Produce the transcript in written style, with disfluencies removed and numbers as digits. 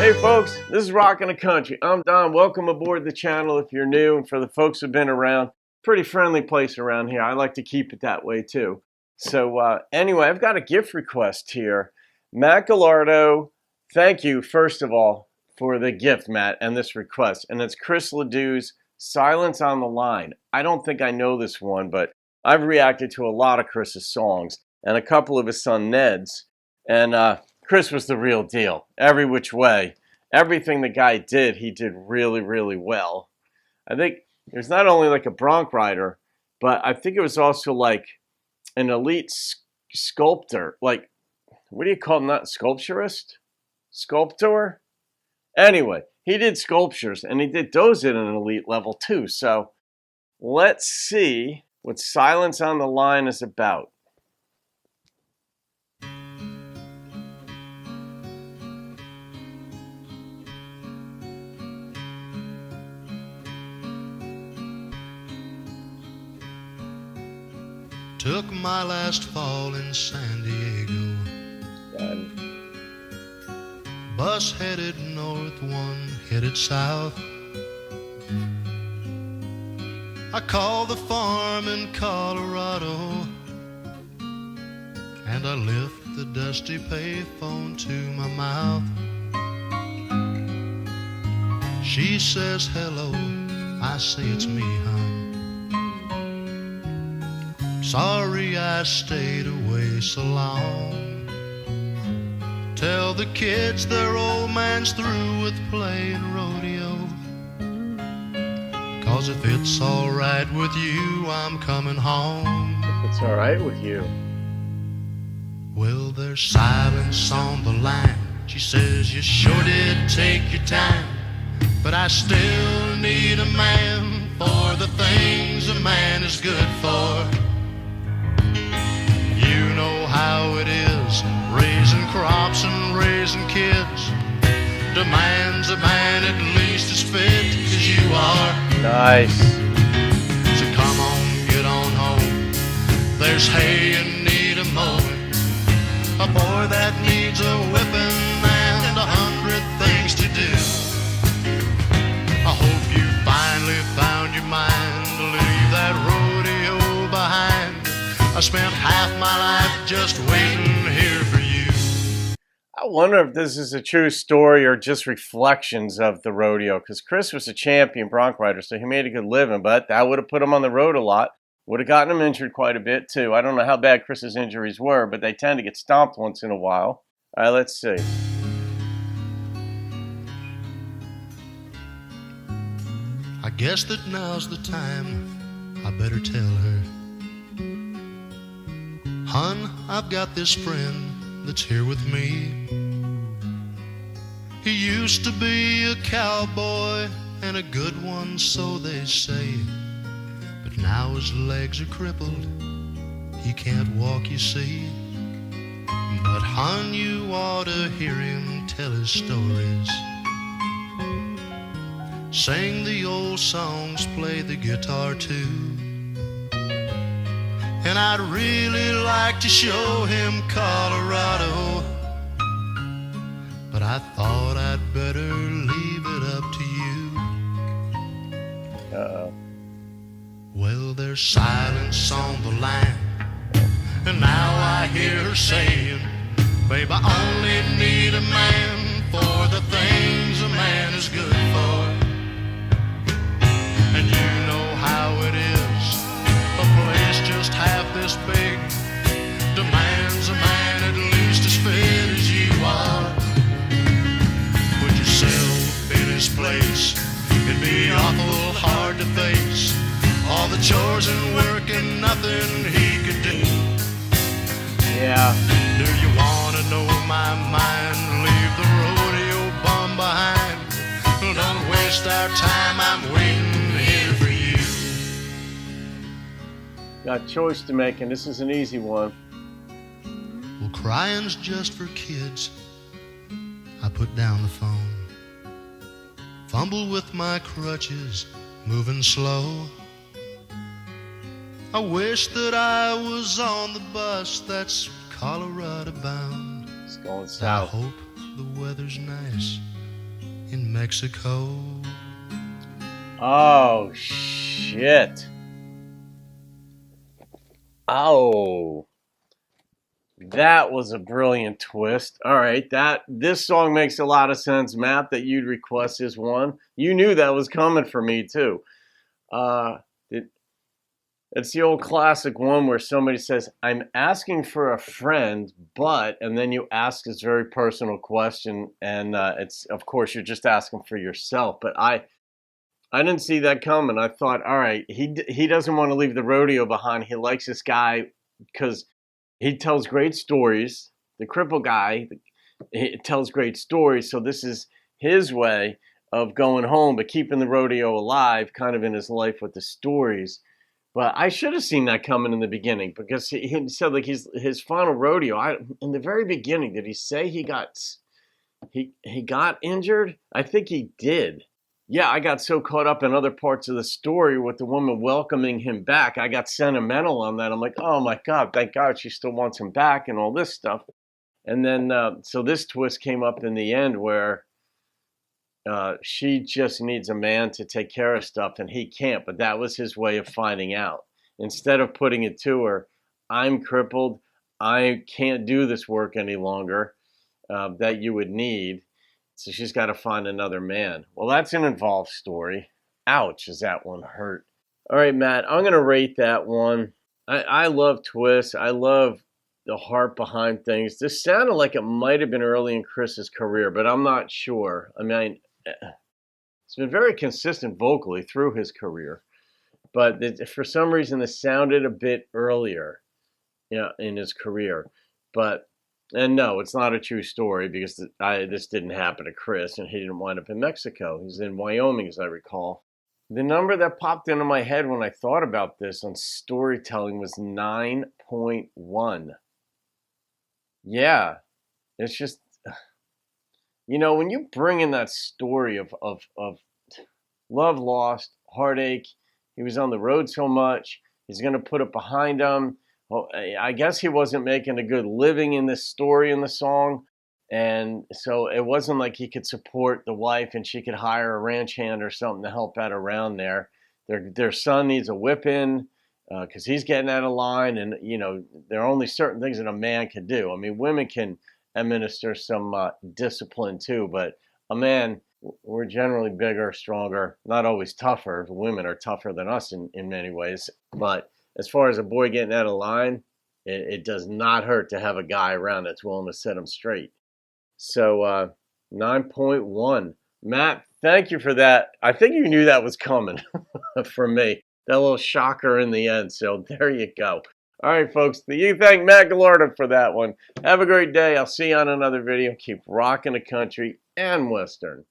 Hey folks, this is Rockin' the Country. I'm Don. Welcome aboard the channel if you're new, and for the folks who've been around, pretty friendly place around here. I like to keep it that way too. So anyway, I've got a gift request here. Matt Galardo, thank you first of all for the gift, Matt, and this request. And it's Chris LeDoux's Silence on the Line. I don't think I know this one, but I've reacted to a lot of Chris's songs and a couple of his son Ned's. And Chris was the real deal, every which way. Everything the guy did, he did really, really well. I think there's not only like a bronc rider, but I think it was also like an elite sculptor. Like, what do you call him? Not sculpturist? Sculptor? Anyway, he did sculptures, and he did those at an elite level too. So let's see what Silence on the Line is about. Took my last fall in San Diego. Bus headed north, one headed south. I called the farm in Colorado, and I lift the dusty payphone to my mouth. She says hello, I say it's me, hon. Sorry I stayed away so long. Tell the kids their old man's through with playing rodeo. 'Cause if it's alright with you, I'm coming home. If it's alright with you. Well, there's silence on the line. She says you sure did take your time, but I still need a man for the things a man is good for. You know how it is, raising crops and raising kids. Demands a man at least as fit as you are. Nice. So come on, get on home. There's hay and need a mowing. A boy that needs a whipping and 100 things to do. I hope you finally found your mind to leave that rodeo behind. I spent half my life just waiting here for you. I wonder if this is a true story or just reflections of the rodeo, because Chris was a champion bronc rider, so he made a good living, but that would have put him on the road a lot. Would have gotten him injured quite a bit, too. I don't know how bad Chris's injuries were, but they tend to get stomped once in a while. All right, let's see. I guess that now's the time I better tell her. Hun, I've got this friend that's here with me. He used to be a cowboy and a good one, so they say. But now his legs are crippled, he can't walk, you see. But hun, you ought to hear him tell his stories. Sing the old songs, play the guitar too. And I'd really like to show him Colorado, but I thought I'd better leave it up to you. Uh-oh. Well, there's silence on the line, and now I hear her saying, babe, I only need a man for the things a man is good for. And you know how it is. A place just half this big demands a man at least as fit as you are. Put yourself in his place, it'd be awful hard to face all the chores and work and nothing he could do. Yeah. Do you wanna know my mind? Leave the rodeo bum behind. Don't waste our time, I'm waiting here for you. Got a choice to make, and this is an easy one. Well, crying's just for kids. I put down the phone, fumble with my crutches, moving slow. I wish that I was on the bus that's Colorado bound. It's going I south. hope the weather's nice in Mexico. Oh, shit. Oh, that was a brilliant twist. All right, this song makes a lot of sense, Matt, that you'd request this one. You knew that was coming for me, too. It's the old classic one where somebody says, I'm asking for a friend, but, and then you ask this very personal question, and it's, of course, you're just asking for yourself. But I didn't see that coming. I thought, all right, he doesn't want to leave the rodeo behind. He likes this guy because he tells great stories. The cripple guy, he tells great stories. So this is his way of going home, but keeping the rodeo alive, kind of in his life with the stories. But I should have seen that coming in the beginning, because he said like his final rodeo. In the very beginning, did he say he got injured? I think he did. Yeah, I got so caught up in other parts of the story with the woman welcoming him back. I got sentimental on that. I'm like, oh my God, thank God she still wants him back and all this stuff. And then, so this twist came up in the end where she just needs a man to take care of stuff and he can't. But that was his way of finding out. Instead of putting it to her, I'm crippled, I can't do this work any longer that you would need. So she's got to find another man. Well, that's an involved story. Ouch, does that one hurt? All right, Matt, I'm going to rate that one. I love twists. I love the heart behind things. This sounded like it might have been early in Chris's career, but I'm not sure. I mean, it's been very consistent vocally through his career. But for some reason, this sounded a bit earlier in his career. And no, it's not a true story, because this didn't happen to Chris, and he didn't wind up in Mexico. He's in Wyoming, as I recall. The number that popped into my head when I thought about this on storytelling was 9.1. Yeah, it's just, when you bring in that story of love lost, heartache, he was on the road so much, he's going to put it behind him. Well, I guess he wasn't making a good living in this story in the song. And so it wasn't like he could support the wife and she could hire a ranch hand or something to help out around there. Their son needs a whipping because he's getting out of line. And, there are only certain things that a man can do. I mean, women can administer some discipline too, but a man, we're generally bigger, stronger, not always tougher. Women are tougher than us in many ways. But as far as a boy getting out of line, it does not hurt to have a guy around that's willing to set him straight. So 9.1. Matt, thank you for that. I think you knew that was coming from me. That little shocker in the end. So there you go. All right, folks. You thank Matt Galardo for that one. Have a great day. I'll see you on another video. Keep rocking the country and Western.